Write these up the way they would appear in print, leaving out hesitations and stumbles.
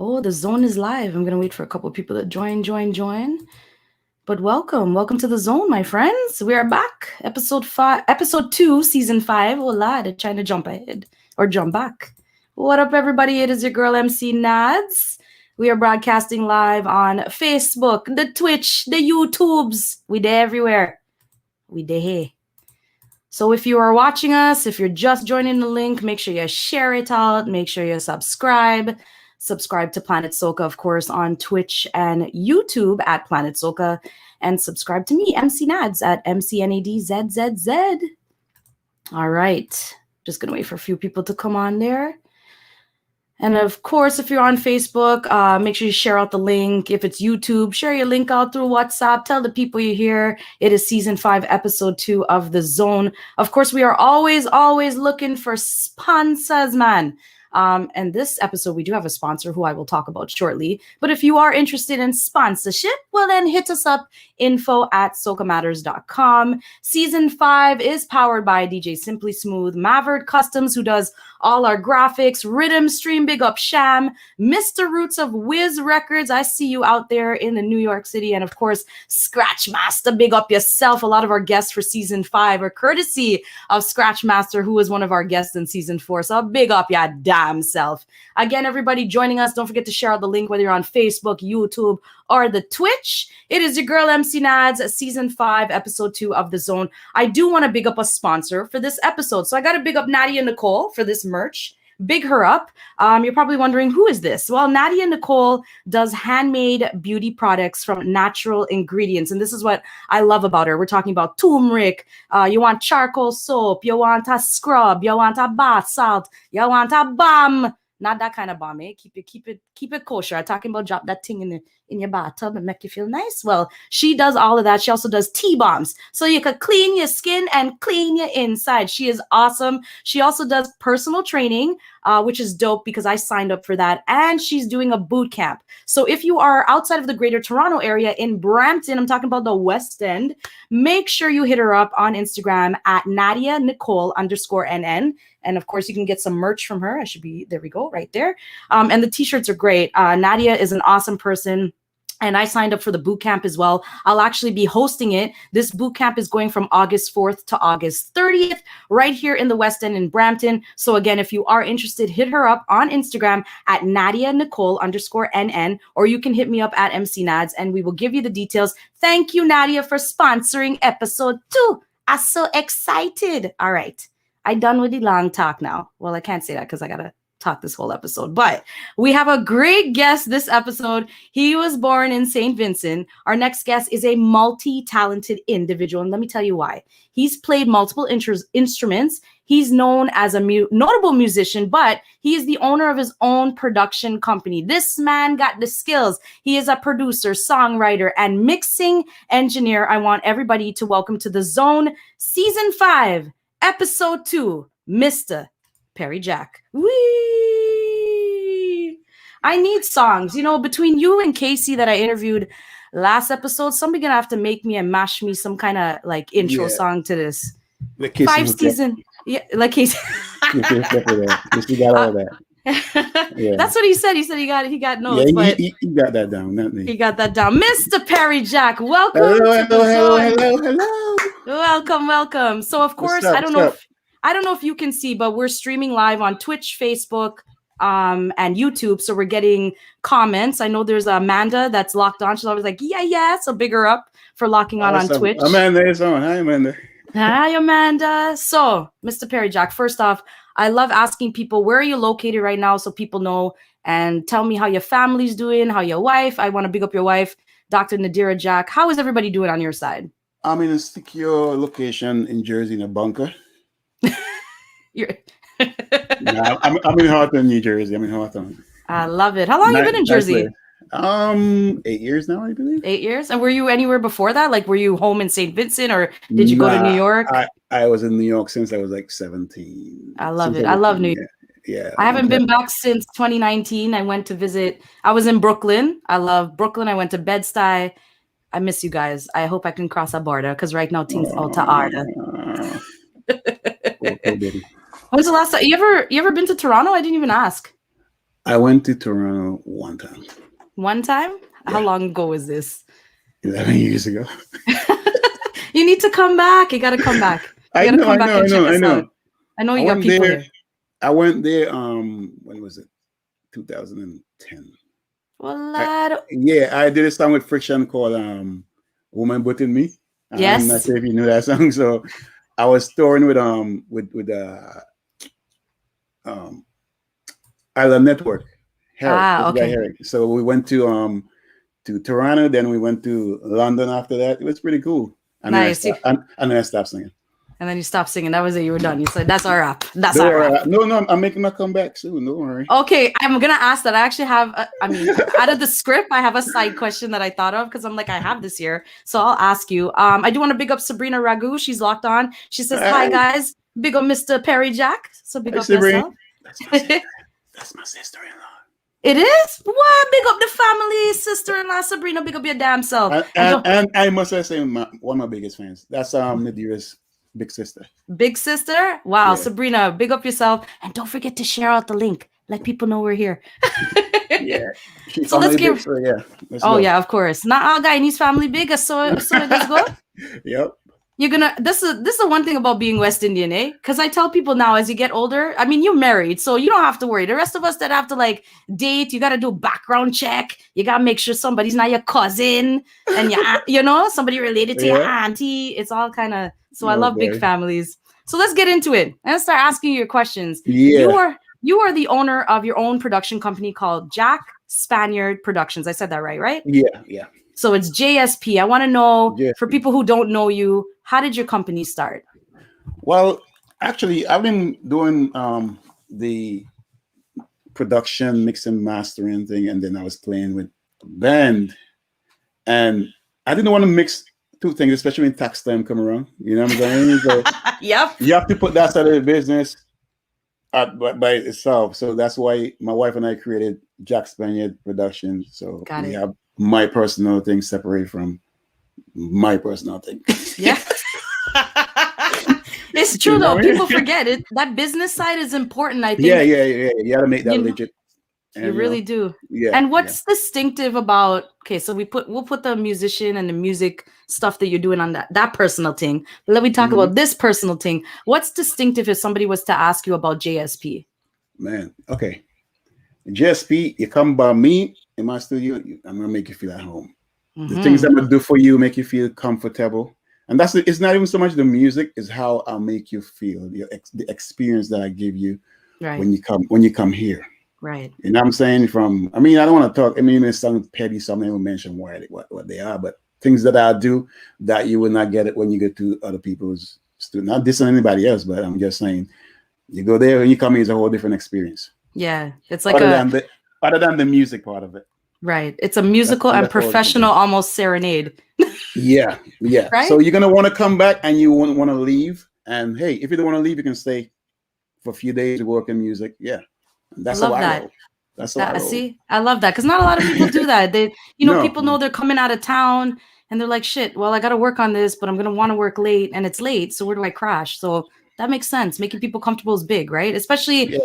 Oh, the zone is live. I'm going to wait for a couple of people to join. But welcome to the zone, my friends. We are back. Episode 2, season 5. Oh, lad, I'm trying to jump ahead or jump back. What up, everybody? It is your girl, MCNadzzz. We are broadcasting live on Facebook, the Twitch, the YouTubes. We there everywhere. We there here. So if you are watching us, if you're just joining the link, make sure you share it out. Make sure you subscribe. Subscribe to Planet Soca, of course, on Twitch and YouTube at Planet Soca. And subscribe to me, MCNadzzz, at MCNadzzz. All right. Just going to wait for a few people to come on there. And of course, if you're on Facebook, make sure you share out the link. If it's YouTube, share your link out through WhatsApp. Tell the people you're here. It is season 5, episode 2 of The Zone. Of course, we are always looking for sponsors, man. And this episode, we do have a sponsor who I will talk about shortly. But if you are interested in sponsorship, well, then hit us up, info@socamatters.com. Season 5 is powered by DJ Simply Smooth, Maverick Customs, who does all our graphics, Rhythm Stream, big up Sham, Mr. Roots of Wiz Records. I see you out there in the New York City. And of course, Scratch Master, big up yourself. A lot of our guests for season 5 are courtesy of Scratch Master, who was one of our guests in season 4. So big up your damn self. Again, everybody joining us, don't forget to share out the link, whether you're on Facebook, YouTube, or the Twitch. It is your girl, MCNadzzz, season 5, episode 2 of The Zone. I do want to big up a sponsor for this episode. So I got to big up Nadia Nicole for this merch. Big her up. You're probably wondering, who is this? Well, Nadia Nicole does handmade beauty products from natural ingredients. And this is what I love about her. We're talking about turmeric. You want charcoal soap. You want a scrub. You want a bath salt. You want a balm. Not that kind of balm, eh? Keep it kosher. I'm talking about drop that thing in your bathtub and make you feel nice. Well, she does all of that. She also does tea bombs. So you could clean your skin and clean your inside. She is awesome. She also does personal training, which is dope because I signed up for that. And she's doing a boot camp. So if you are outside of the greater Toronto area in Brampton, I'm talking about the West End, make sure you hit her up on Instagram at Nadia Nicole _NN. And of course, you can get some merch from her. There we go, right there. And the t-shirts are great. Nadia is an awesome person. And I signed up for the boot camp as well. I'll actually be hosting it. This boot camp is going from August 4th to August 30th, right here in the West End in Brampton. So again, if you are interested, hit her up on Instagram at Nadia Nicole _NN, or you can hit me up at MCNadzzz and we will give you the details. Thank you, Nadia, for sponsoring episode 2. I'm so excited. All right. I'm done with the long talk now. Well, I can't say that because I got to talk this whole episode, but we have a great guest this episode. He was born in St. Vincent. Our next guest is a multi-talented individual, and let me tell you why. He's played multiple instruments. He's known as a notable musician, but he is the owner of his own production company. This man got the skills. He is a producer, songwriter, and mixing engineer. I want everybody to welcome to The Zone, season 5, episode 2, Mr. Parry Jack. Wee! I need songs. You know, between you and Casey that I interviewed last episode, somebody gonna have to make me and mash me some kind of like intro song to this. Like Casey 5 season. Yeah, like Casey. You got all that. Yeah. That's what he said. He said he got notes. Yeah, but he got that down, not me. He got that down. Mr. Parry Jack, welcome. Hello. Welcome. So of course, I don't know if you can see, but we're streaming live on Twitch, Facebook, and YouTube. So we're getting comments. I know there's Amanda that's locked on. She's always like, yeah. So big her up for locking on Twitch. Amanda is on. Hi, Amanda. Hi, Amanda. So, Mr. Parry Jack, first off, I love asking people, where are you located right now so people know, and tell me how your family's doing, how your wife. I want to big up your wife, Dr. Nadira Jack. How is everybody doing on your side? I'm in a secure location in Jersey, in a bunker. I'm in Hawthorne, New Jersey. I'm in Hawthorne. I love it. How long have you been in Jersey? 8 years now, I believe. 8 years. And were you anywhere before that? Like, were you home in St. Vincent, or did you go to New York? I was in New York since I was like 17. I love it. I love New York. Yeah. I haven't been back since 2019. I went to visit. I was in Brooklyn. I love Brooklyn. I went to Bed-Stuy. I miss you guys. I hope I can cross a border because right now things out to order. When's the last time you ever been to Toronto? I didn't even ask. I went to Toronto one time. One time? Yeah. How long ago was this? 11 years ago. You need to come back. You got to come back. You got to come back and check us out. I know you got people there. I went there, when was it? 2010. Well, I did a song with Friction called Woman But in Me. Yes. I'm not sure if you know that song. So I was touring with Island Network. Okay. So we went to Toronto, then we went to London after that. It was pretty cool. And nice. Then I stopped singing. And then you stopped singing. That was it. You were done. You said, that's our rap. That's our rap. No, I'm making my comeback soon. Don't worry. Okay. I'm going to ask that. I actually have, out of the script, I have a side question that I thought of because I'm like, I have this here. So I'll ask you. I do want to big up Sabrina Ragu. She's locked on. She says, hi, guys. Big up Mr. Parry Jack. So big up yourself. That's my sister-in-law. It is? What? Big up the family, sister-in-law, Sabrina. Big up your damn self. And I must say, one of my biggest fans. That's Nadira's big sister. Big sister? Wow, yeah. Sabrina, big up yourself. And don't forget to share out the link. Let people know we're here. Yeah. So let's give... Let's go. Yeah, of course. Not all guy needs family big. So let's go. Yep. You're gonna this is the one thing about being West Indian, eh? Because I tell people now as you get older, I mean, you're married, so you don't have to worry. The rest of us that have to like date, you gotta do a background check. You gotta make sure somebody's not your cousin and somebody related to your auntie. It's all kind of I love big families. So let's get into it. Let's start asking you your questions. Yeah. You are the owner of your own production company called Jack Spaniard Productions. I said that right? Yeah. So it's JSP. I want to know, for people who don't know you, how did your company start? Well, actually, I've been doing the production, mixing, mastering thing, and then I was playing with band. And I didn't want to mix two things, especially when tax time come around. You know what I'm saying? So yep. You have to put that side of the business by itself. So that's why my wife and I created Jack Spaniard Productions. So we have my personal thing separate from my personal thing. Yeah. It's true though. People forget it. That business side is important, I think. Yeah. You gotta make that legit. And, you really do. Yeah. And what's distinctive about so we'll put the musician and the music stuff that you're doing on that personal thing. But let me talk about this personal thing. What's distinctive if somebody was to ask you about JSP? Man, okay. JSP, you come by me in my studio, I'm gonna make you feel at home. The things I'm gonna do for you make you feel comfortable, and it's not even so much the music; it's how I'll make you feel, the experience that I give you when you come here. Right. You know what I'm saying? I don't want to talk. I mean, it's something petty. Something will mention what they are, but things that I do that you will not get it when you go to other people's studio. Not dissing anybody else, but I'm just saying, you go there and you come here, it's a whole different experience. Yeah, it's like other than the music part of it. Right. It's a musical and professional almost serenade. Yeah. Right? So you're going to want to come back and you won't want to leave. And hey, if you don't want to leave, you can stay for a few days to work in music. Yeah. That's how I roll. That's how I roll. See, I love that because not a lot of people do that. They, people know they're coming out of town and they're like, shit, well, I got to work on this, but I'm going to want to work late and it's late. So where do I crash? So that makes sense. Making people comfortable is big, right? Especially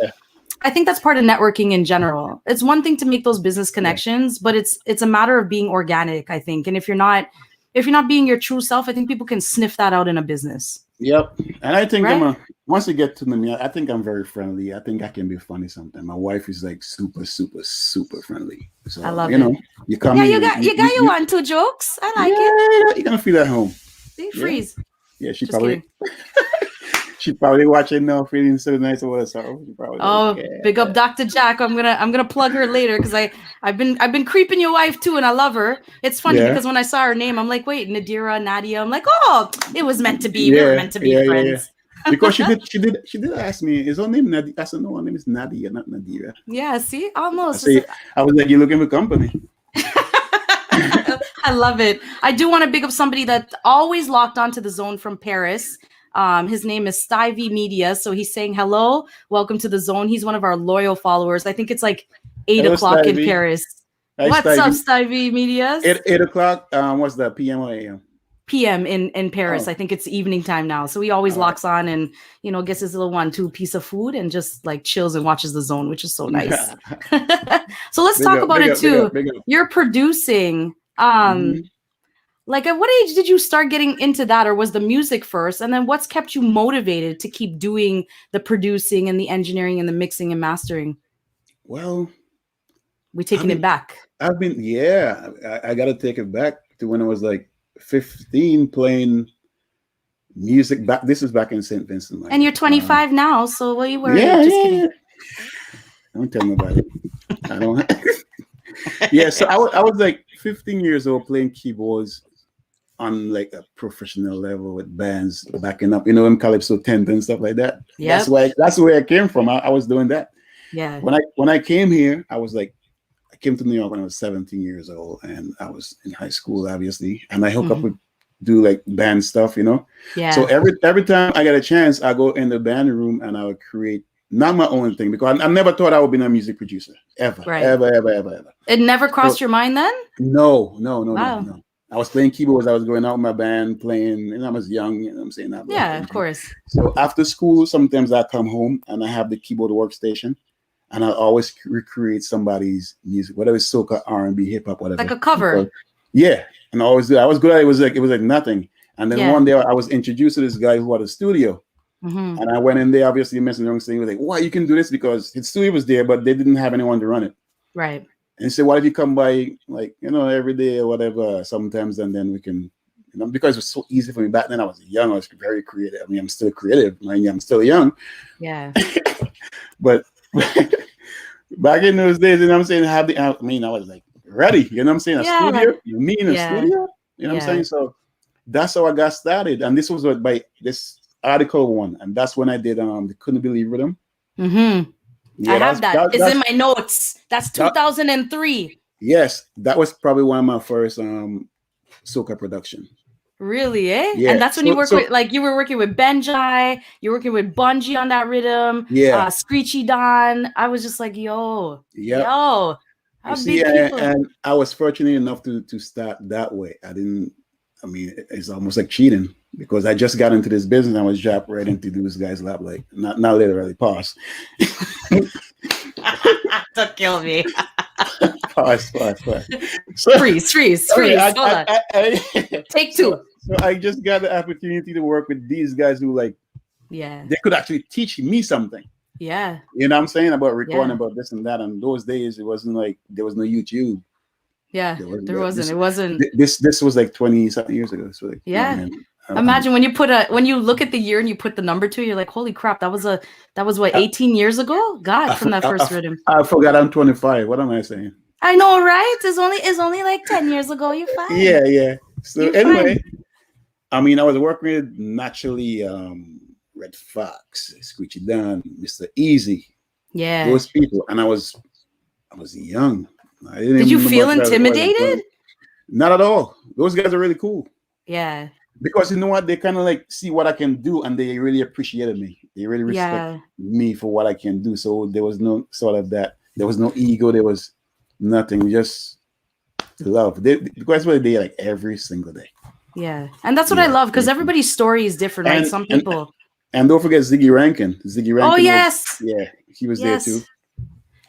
I think that's part of networking in general. It's one thing to make those business connections, but it's a matter of being organic, I think. And if you're not being your true self, I think people can sniff that out in a business. Yep. And I think once you get to know me, I think I'm very friendly. I think I can be funny sometimes. My wife is like super, super, super friendly. So I love it. You come in. You got your 1-2 jokes. I like it. You're gonna feel at home. See, freeze. Yeah, she probably she probably watching now, feeling so nice about herself. Big up Dr. Jack. I'm gonna plug her later because I've been creeping your wife too, and I love her. It's funny because when I saw her name, I'm like, wait, Nadia. I'm like, oh, it was meant to be. We were meant to be friends. Yeah. Because she did ask me, is her name Nadia? I said, no, her name is Nadia, not Nadira. Yeah, see, almost. I was like, you're looking for company. I love it. I do want to big up somebody that's always locked onto the zone from Paris. His name is Stevie Media. So he's saying, hello, welcome to the zone. He's one of our loyal followers. I think it's like 8 o'clock in Paris. Hi, what's up, Stevie Media? 8 o'clock. What's that, PM or AM? p.m. in Paris. Oh. I think it's evening time now. So he always locks on and, gets his little 1-2 piece of food and just like chills and watches the zone, which is so nice. So let's talk about it too. You're producing. Like at what age did you start getting into that, or was the music first? And then what's kept you motivated to keep doing the producing and the engineering and the mixing and mastering? Well, we're taking it back. I got to take it back to when I was like 15 playing music. This is back in St. Vincent. And you're 25 now, so what are you worried? Just kidding. Don't tell nobody. I don't. Yeah, so I was like 15 years old playing keyboards on like a professional level with bands backing up, them calypso tent and stuff like that. Yeah, that's where I came from. I was doing that. Yeah. When I came here, I came to New York when I was 17 years old, and I was in high school, obviously, and I hook up with do like band stuff, Yeah. So every time I get a chance, I go in the band room and I would create not my own thing, because I never thought I would be a music producer ever, ever. It never crossed your mind then? No. I was playing keyboards. I was going out with my band playing, and I was young. You know what I'm saying? Yeah, of course. So after school, sometimes I come home and I have the keyboard workstation, and I always recreate somebody's music, whether it's soca, R&B, hip hop, whatever. Like a cover. And I always do. I was good at it. It was like nothing. And then one day I was introduced to this guy who had a studio. And I went in there, obviously messing around, saying, like, why you can do this? Because his studio was there, but they didn't have anyone to run it. Right. And he said, what if you come by, like, every day or whatever, sometimes, and then we can, because it was so easy for me. Back then I was young, I was very creative. I mean, I'm still creative. I'm still young. Yeah. But back in those days, I'm saying, I was like, ready. I'm saying? A studio? You mean a studio? You know what I'm saying? So that's how I got started. And this was by this article one, and that's when I did the Couldn't Believe Rhythm. I have that. It's in my notes. That's 2003. Yes, that was probably one of my first soca production. Really, eh? Yeah. And that's when you were working with Benjai, you were working with Bungie on that rhythm. Yeah. Screechy Don. I was just like, yo. And I was fortunate enough to start that way. It's almost like cheating, because I just got into this business. I was dropped right into this guy's lap, like not literally, pause. Don't kill me. Pause. So, freeze. Hold on. Take two. So I just got the opportunity to work with these guys who they could actually teach me something. Yeah. You know what I'm saying? About recording, about this and that. And those days, it wasn't like there was no YouTube. Yeah, there wasn't. It wasn't. This was like 20-something years ago. So imagine when you look at the year and you put the number to it, you're like, holy crap, that was what, 18 years ago? God, from that first rhythm. I forgot I'm 25. What am I saying? I know, right? It's only like 10 years ago. You're fine. Yeah. So anyway, I was working with naturally Red Fox, Screechy Don, Mr. Easy. Yeah. Those people. And I was young. Did you feel intimidated? Not at all. Those guys are really cool. Yeah. Because you know what? They kind of like see what I can do, and they really appreciated me. They really respect me for what I can do. So there was no sort of that. There was no ego. There was nothing. Just love. Because they like every single day. Yeah. And that's what I love, because everybody's story is different, right? Some people. And don't forget Ziggy Rankin. Oh, yes. He was there too.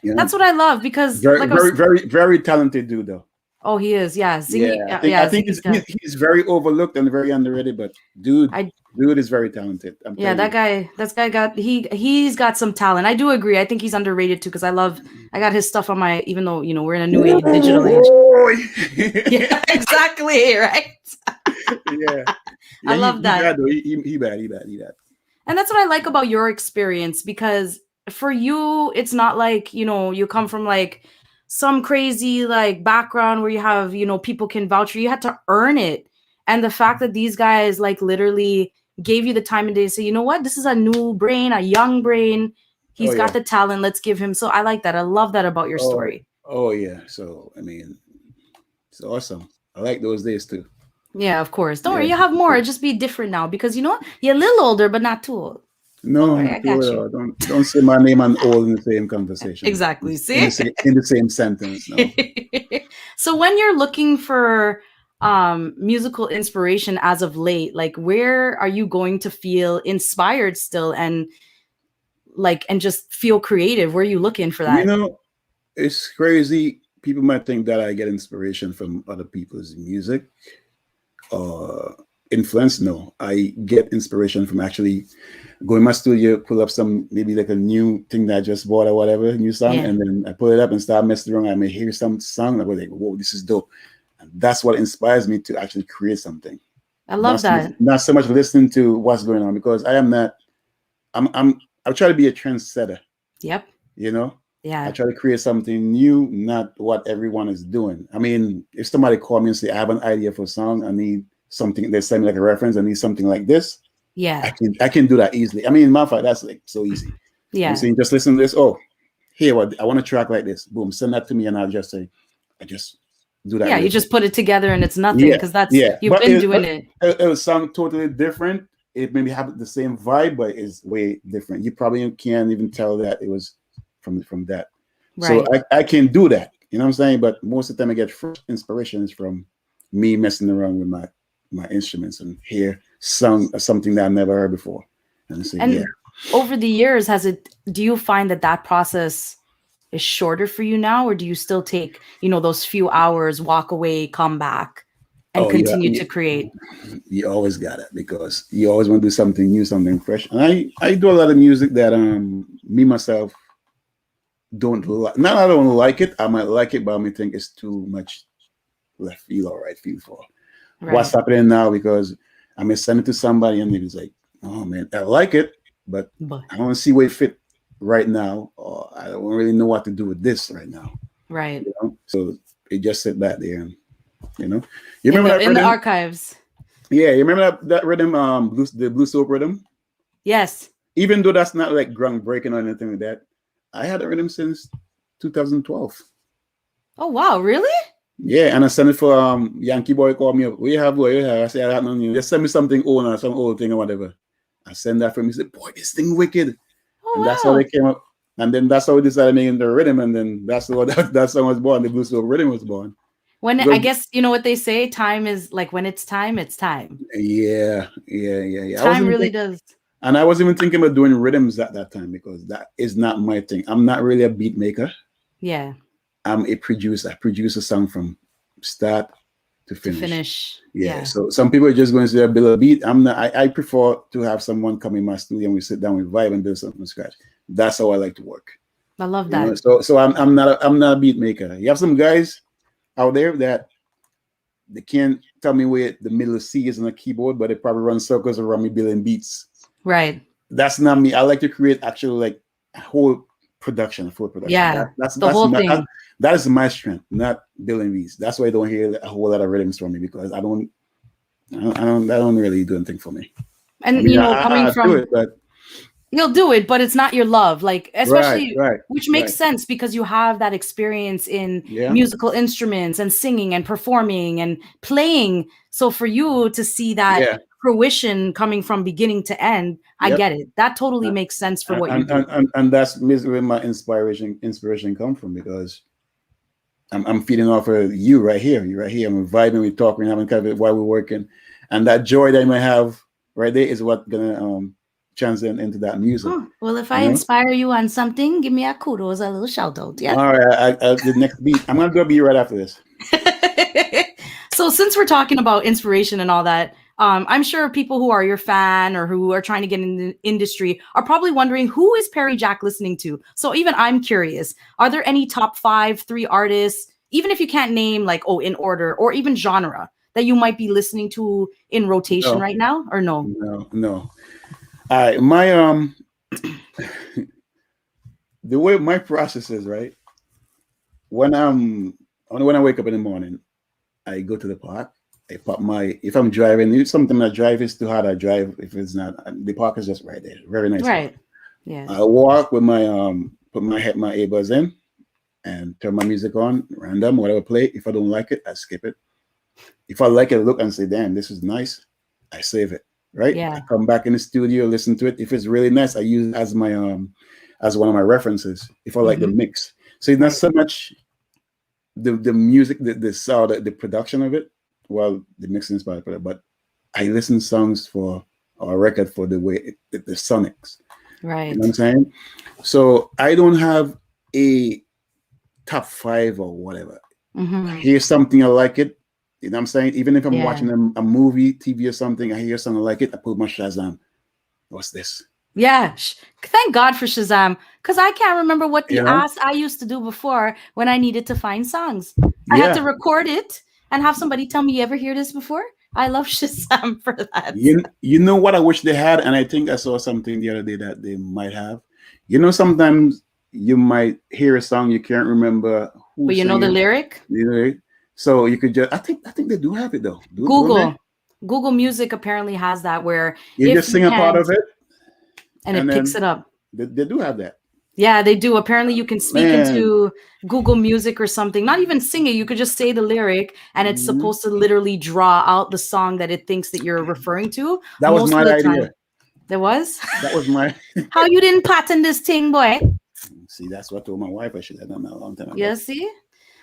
Yeah. That's what I love, because very talented dude though. Oh, he is. Yeah. Ziggy, I think he's very overlooked and very underrated, but dude is very talented. That guy he's got some talent. I do agree. I think he's underrated too, because I got his stuff on my, even though we're in a new age, digital age. Yeah, exactly, right. I love that. He bad. And that's what I like about your experience, because for you, it's not like, you come from like some crazy like background where you have, people can vouch for you. You had to earn it. And the fact that these guys like literally gave you the time and day to say, you know what, this is a new brain, a young brain. He's got the talent. Let's give him. So I like that. I love that about your story. Oh yeah. So, it's awesome. I like those days too. Yeah, of course. Don't worry. You have more. It'll just be different now, because you're a little older, but not too old. No, I got you. Don't say my name and old in the same conversation. Exactly. See? In the same sentence. No. So when you're looking for musical inspiration as of late? Like, where are you going to feel inspired still, and just feel creative? Where are you looking for You that? know, it's crazy. People might think that I get inspiration from other people's music or influence. No, I get inspiration from actually go in my studio, pull up some, maybe like a new thing that I just bought or whatever, new song, Yeah. and then I pull it up and start messing around. I may hear some song, I go like, whoa, this is dope. And that's what inspires me to actually create something. I love that. Not so much listening to what's going on, because I am not, I try to be a trendsetter, Yep. you know? I Yeah. try to create something new, not what everyone is doing. I mean, if somebody call me and say, I have an idea for a song, I need something, they send me like a reference, I need something like this. Yeah. I can do that easily. I mean, matter of fact, that's like so easy. Yeah. I'm saying, just listen to this. Oh, here, what I want a track like this. Boom, send that to me, and I'll just say, I just do that. Yeah, you just put it together and it's nothing, Yeah, because that's yeah. you've But been doing it. It'll sound totally different. It maybe have the same vibe, but it's way different. You probably can't even tell that it was from that. Right. So I can do that. You know what I'm saying? But most of the time, I get first inspirations from me messing around with my instruments and hear something that I never heard before. And say, And yeah. over the years, do you find that process is shorter for you now, or do you still take, those few hours, walk away, come back, and continue to create? You always got it, because you always want to do something new, something fresh. And I do a lot of music that me myself don't like. Not I don't like it. I might like it, but I may think it's too much left field or right field for what's happening now, because I may send it to somebody and it's like, oh man, I like it, but I don't see where it fit right now, or I don't really know what to do with this right now. Right. You know? So it just sit back there, and you remember that in the archives. Yeah, you remember that rhythm, the Blue Soap rhythm? Yes. Even though that's not like groundbreaking or anything like that, I had a rhythm since 2012. Oh wow, really? Yeah, and I sent it for Yankee boy called me up. What you have, boy? I say I got nothing. Just send me something old or some old thing or whatever. I send that for him. He said, boy, this thing wicked. Oh, and wow. That's how they came up. And then that's how we decided making the rhythm, and then that's how that song was born. The Blue Soap rhythm was born. When I guess you know what they say, time is like when it's time, it's time. Yeah. Time really does. And I wasn't even thinking about doing rhythms at that time, because that is not my thing. I'm not really a beat maker. Yeah. I'm a producer. I produce a song from start to finish. Yeah. So some people are just going to say build a beat. I'm not. I prefer to have someone come in my studio and we sit down, we vibe and build something from scratch. That's how I like to work. I love that. So I'm not a beat maker. You have some guys out there that they can't tell me where the middle C is on a keyboard, but they probably run circles around me building beats. Right. That's not me. I like to create actual like a whole production, full production. Yeah. That's whole thing. That is my strength, not building beats. That's why I don't hear a whole lot of rhythms from me, because I don't really do anything for me. And I mean, coming from do it, but you'll do it, but it's not your love, like especially right, which makes sense because you have that experience in musical instruments and singing and performing and playing. So for you to see that fruition coming from beginning to end, I get it. That totally makes sense for what you do. And that's where my inspiration come from, because I'm feeding off of you right here. You're right here. I'm vibing, we're talking, we're having kind of while we're working, and that joy that you might have right there is what gonna transcend into that music. Well, if I inspire you on something, give me a kudos, a little shout out. Yeah. All right. The next beat. I'm gonna do a beat right after this. So since we're talking about inspiration and all that, I'm sure people who are your fan or who are trying to get in the industry are probably wondering, who is Parry Jack listening to? So even I'm curious, are there any top 3 artists, even if you can't name like, in order, or even genre, that you might be listening to in rotation right now, or no? No. All right, my the way my process is, right? When I wake up in the morning, I go to the park. I pop if I'm driving, if something I drive is too hard, I drive. If it's not, the park is just right there. Very nice. Right. Park. Yeah. I walk with my put my earbuds in and turn my music on, random, whatever play. If I don't like it, I skip it. If I like it, I look and say, damn, this is nice. I save it. Right? Yeah. I come back in the studio, listen to it. If it's really nice, I use it as my as one of my references. If I like the mix, so it's not so much the music, the sound, the production of it. well, the mixing is part of it, but I listen songs for or record for the way the sonics. Right. You know what I'm saying? So I don't have a top 5 or whatever. Mm-hmm. Hear something I like it. You know what I'm saying? Even if I'm Yeah. watching a movie, TV or something, I hear something I like it, I put my Shazam. What's this? Yeah. Thank God for Shazam. Because I can't remember what the You know? ass I used to do before when I needed to find songs. I had to record it and have somebody tell me, you ever hear this before? I love Shazam for that. You know what I wish they had, and I think I saw something the other day that they might have. You know, sometimes you might hear a song you can't remember who, but you know the lyric. So you could just. I think they do have it though. Google Music apparently has that where you just sing a part of it, and it picks it up. They do have that. Yeah, they do. Apparently, you can speak into Google Music or something. Not even sing it. You could just say the lyric, and it's supposed to literally draw out the song that it thinks that you're referring to. That was my idea. There was? That was my... How you didn't patent this thing, boy? See, that's what I told my wife I should have done that a long time ago. Yeah, see?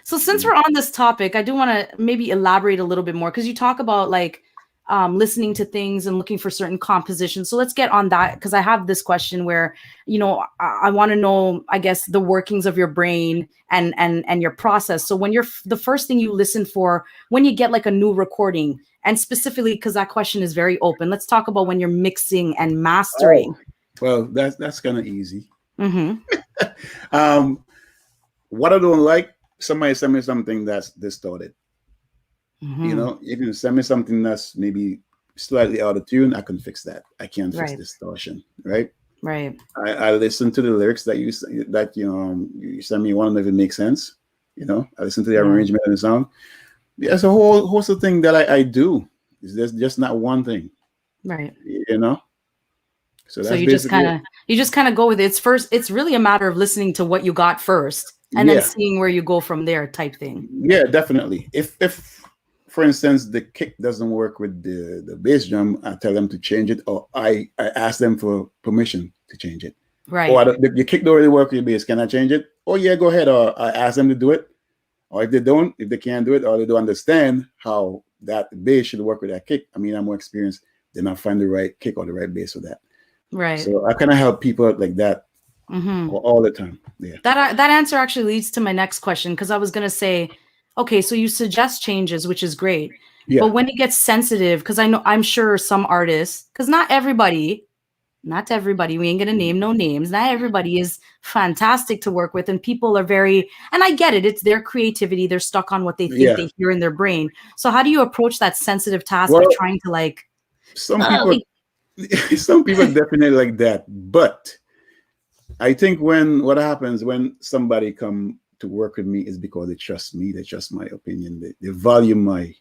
So since we're on this topic, I do want to maybe elaborate a little bit more because you talk about like listening to things and looking for certain compositions. So let's get on that because I have this question where, you know, I want to know, I guess, the workings of your brain and your process. So when you're the first thing you listen for when you get like a new recording, and specifically because that question is very open, let's talk about when you're mixing and mastering. Well, that's kind of easy. Mm-hmm. What I don't like, somebody send me something that's distorted. Mm-hmm. You know, if you send me something that's maybe slightly out of tune, I can fix that. I can't fix distortion, right? Right. I listen to the lyrics that you send me. One of them makes sense. You know, I listen to the arrangement and the song. There's a whole host of things that I do. There's just not one thing, right? You know. So you just kind of go with it. It's really a matter of listening to what you got first, and then seeing where you go from there, type thing. Yeah, definitely. If for instance, the kick doesn't work with the bass drum, I tell them to change it, or I ask them for permission to change it. Right. Or the kick don't really work with your bass. Can I change it? Oh yeah, go ahead. Or I ask them to do it. Or if they can't do it, or they don't understand how that bass should work with that kick, I mean, I'm more experienced, then I find the right kick or the right bass for that. Right. So I kind of help people out like that all the time. Yeah. That answer actually leads to my next question, because I was going to say, okay, so you suggest changes, which is great. Yeah. But when it gets sensitive, because I'm sure some artists, because not everybody, we ain't going to name no names. Not everybody is fantastic to work with. And people are very, and I get it. It's their creativity. They're stuck on what they think they hear in their brain. So how do you approach that sensitive task of trying to like, some people definitely like that. But I think what happens when somebody come to work with me is because they trust me, they trust my opinion, they value my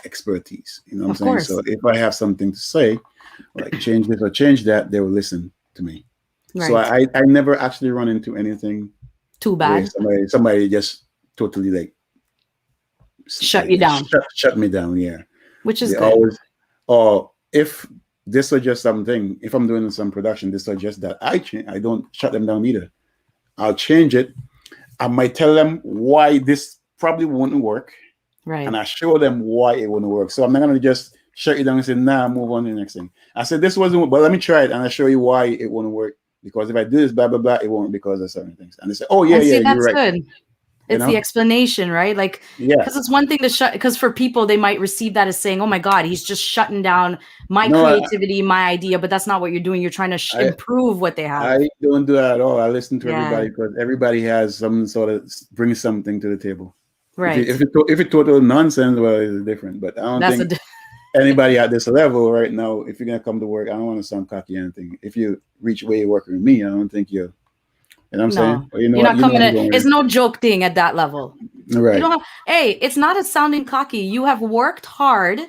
expertise. You know what I'm saying? So if I have something to say, like change this or change that, they will listen to me. Right. So I never actually run into anything too bad. Somebody just totally like shut you down. Shut me down, yeah. Which is good. Always, or if this suggests something, if I'm doing some production, this suggests that I don't shut them down either. I'll change it. I might tell them why this probably won't work. Right. And I show them why it wouldn't work. So I'm not going to just shut you down and say, nah, move on to the next thing. I said, this wasn't, but let me try it. And I show you why it won't work. Because if I do this, blah, blah, blah, it won't because of certain things. And they say, oh, yeah, you're right. Good. It's the explanation, right? Like, because it's one thing to shut, because for people, they might receive that as saying, oh my God, he's just shutting down my creativity, my idea, but that's not what you're doing. You're trying to improve what they have. I don't do that at all. I listen to everybody because everybody has some sort of brings something to the table. Right. If it's total nonsense, well, it's different. But I don't think anybody at this level right now, if you're going to come to work, I don't want to sound cocky or anything. If you reach where you're working with me, I don't think you're, you know what I'm saying? You're not coming in. It's no joke thing at that level. Right. It's not a sounding cocky. You have worked hard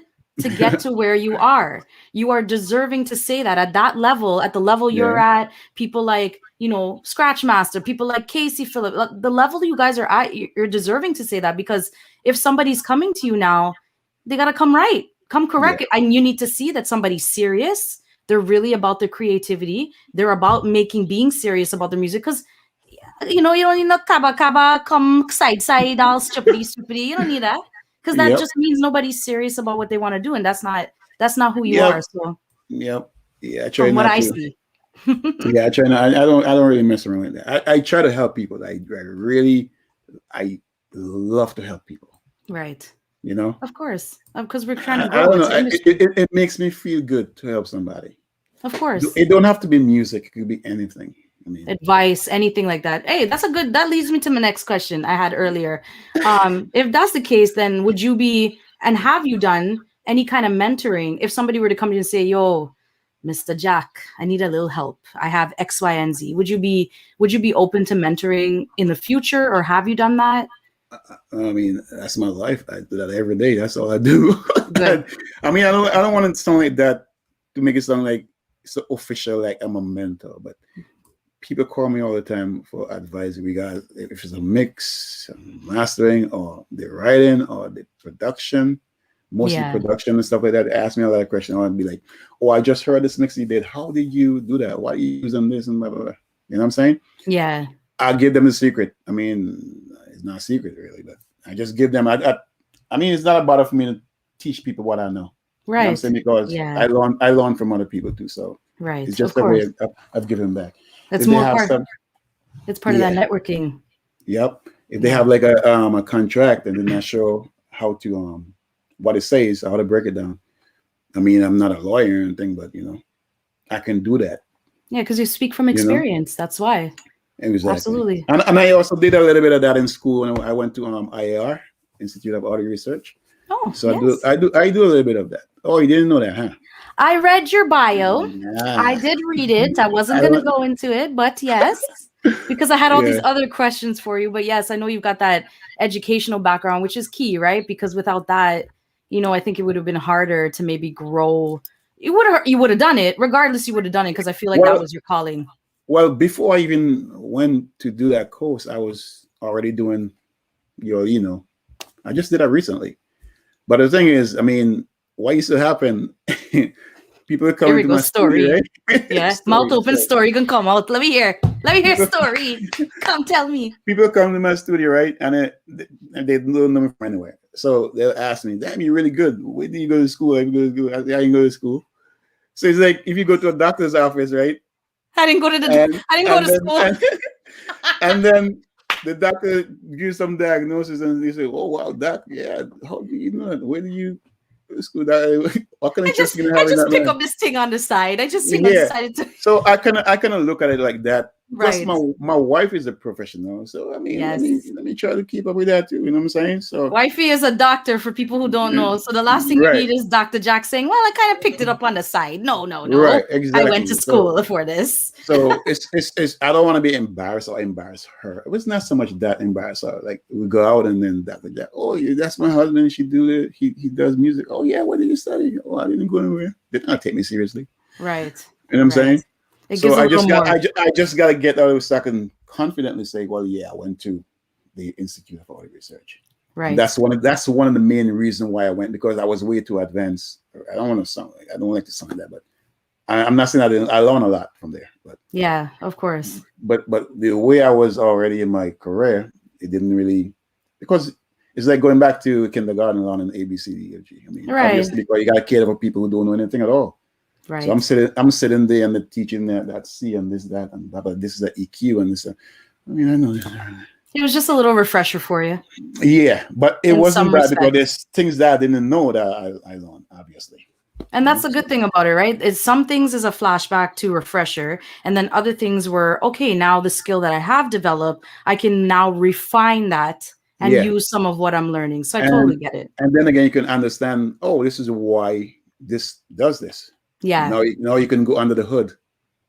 to get to where you are. You are deserving to say that at that level, at the level you're at. People like, Scratchmaster, people like Casey Phillip, the level you guys are at, you're deserving to say that, because if somebody's coming to you now, they got to come correct. Yeah. And you need to see that somebody's serious. They're really about their creativity. They're about being serious about their music, because you don't need no kaba come side all stupidity. You don't need that. because that just means nobody's serious about what they want to do, and that's not who you are. So yeah, I try from what not I to. see. Yeah, I try not. I don't really mess around with that. I try to help people. I love to help people. Right. You know, of course, because we're trying to I grow. don't It's know. industry. It makes me feel good to help somebody. Of course. It don't have to be music. It could be anything. I mean, advice, anything like that. Hey, that leads me to my next question I had earlier. If that's the case, then would you be, and have you done any kind of mentoring? If somebody were to come to you and say, yo, Mr. Jack, I need a little help. I have X, Y, and Z. Would you be open to mentoring in the future, or have you done that? I mean, that's my life. I do that every day. That's all I do. Good. I mean, I don't want to sound like that to make it sound like so official, like I'm a mentor, but people call me all the time for advice regarding if it's a mix, mastering, or the writing, or the production, mostly production and stuff like that. They ask me a lot of questions. I'd be like, oh, I just heard this mix you did. How did you do that? Why are you using this and blah, blah, blah. You know what I'm saying? Yeah. I'll give them the secret. I mean, it's not a secret really, but I just give them, I mean, it's not a bother for me to teach people what I know. Right. You know what I'm saying? Because I learn from other people too. So it's just a way of giving back. That's more part. It's part of that networking. Yep. If they have like a contract and they're not sure how to what it says, how to break it down. I mean, I'm not a lawyer or anything, but I can do that. Yeah, because you speak from experience. That's why. Exactly. Absolutely. And I also did a little bit of that in school when I went to IAR, Institute of Audio Research. Oh, so I do a little bit of that. Oh, you didn't know that, huh? I read your bio. I did read it. I wasn't going to go into it, but yes, because I had all these other questions for you. But yes, I know you've got that educational background, which is key, right? Because without that, I think it would have been harder to maybe grow. You would have done it. Regardless, you would have done it because I feel like that was your calling. Well, before I even went to do that course, I was already doing I just did that recently. But the thing is, I mean, what used to happen, people are coming to my story, right? Yeah, mouth open story. You can come out. Let me hear story. Come tell me. People come to my studio, right? And they don't know me from anywhere. So they'll ask me, damn, you're really good. Where do you go to school? I didn't go to school. So it's like if you go to a doctor's office, right? I didn't go to school. And then the doctor gives some diagnosis and they say, oh, wow, doc, yeah, how do you know that? Where do you go to school? What kind of I just pick up this thing on the side. I just decided to. So I kind of look at it like that. Right. Plus my wife is a professional. So, I mean, let me try to keep up with that too. You know what I'm saying? So wifey is a doctor for people who don't know. So the last thing you need is Dr. Jack saying, well, I kind of picked it up on the side. No. Right, exactly. I went to school for this. So it's I don't want to be embarrassed or embarrass her. It was not so much that embarrass her. Like we go out and then Dr. Jack, oh, that's my husband. She do it. He does music. Oh yeah, what did you study? Oh, I didn't go anywhere. They did not take me seriously. Right. You know what I'm saying? So I just got to get out of so I can confidently say, well, yeah, I went to the Institute of Audio Research. Right. And that's one of the main reasons why I went, because I was way too advanced. I don't like to sound like that, but I'm not saying I learned a lot from there. But yeah, of course. But the way I was already in my career, it didn't really, because it's like going back to kindergarten learning ABCD. I mean, obviously, because you got to cater for people who don't know anything at all. Right. So I'm sitting there and teaching that C and this, that, and blah, blah. This is the EQ and this. I mean, I know this. It was just a little refresher for you. Yeah, but it wasn't bad because there's things that I didn't know that I learned, obviously. And that's the good thing about it, right? Is some things is a flashback to refresher, and then other things were, okay, now the skill that I have developed, I can now refine that and use some of what I'm learning. So I totally get it. And then again, you can understand, oh, this is why this does this. Yeah. Now you can go under the hood.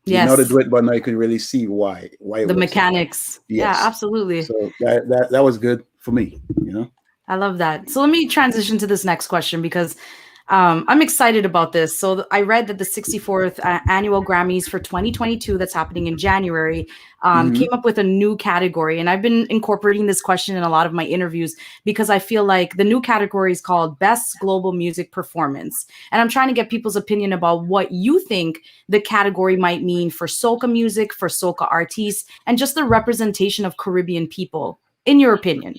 Yes. You know to do it, but now you can really see why the mechanics. Yes. Yeah, absolutely. So that was good for me, I love that. So let me transition to this next question because I'm excited about this. So I read that the 64th annual Grammys for 2022 that's happening in January came up with a new category. And I've been incorporating this question in a lot of my interviews because I feel like the new category is called Best Global Music Performance. And I'm trying to get people's opinion about what you think the category might mean for soca music, for soca artists, and just the representation of Caribbean people, in your opinion.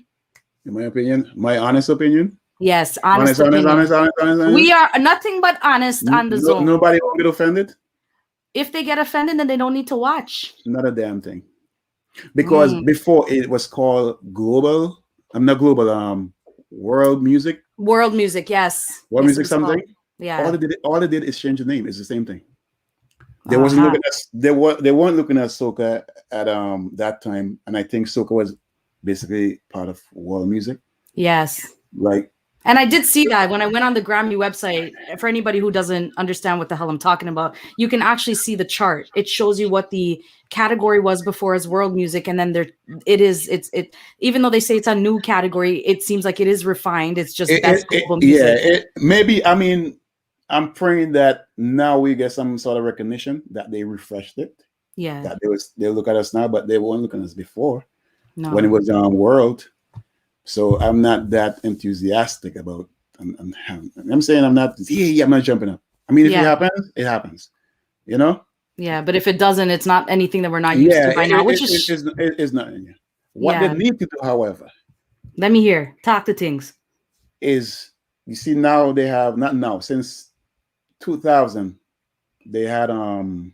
In my opinion, my honest opinion? Yes, Honest, honest honest, honest, opinion. honest, honest, honest. We are nothing but honest on the zone. Nobody won't get offended. If they get offended, then they don't need to watch. Not a damn thing. Because before it was called global. I'm not global. World music. World music, yes. World Yes, it music was something. called. Yeah. All they did is change the name. It's the same thing. They wasn't looking at they weren't looking at soca at that time, and I think soca was basically part of world music. Yes. Like, and I did see that when I went on the Grammy website. For anybody who doesn't understand what the hell I'm talking about, you can actually see the chart. It shows you what the category was before as world music, and then it's even though they say it's a new category, it seems like it is refined. It's just best global music. Yeah, maybe. I mean, I'm praying that now we get some sort of recognition that they refreshed it. Yeah, that they look at us now, but they weren't looking at us before when it No. was world. So I'm not that enthusiastic about. I'm saying I'm not. Yeah, I'm not jumping up. I mean, if it happens, it happens. You know. Yeah, but if it doesn't, it's not anything that we're not used to by now. Which is not. What they need to do, however, let me hear. Talk to things. Is you see now they have not now since 2000 they had the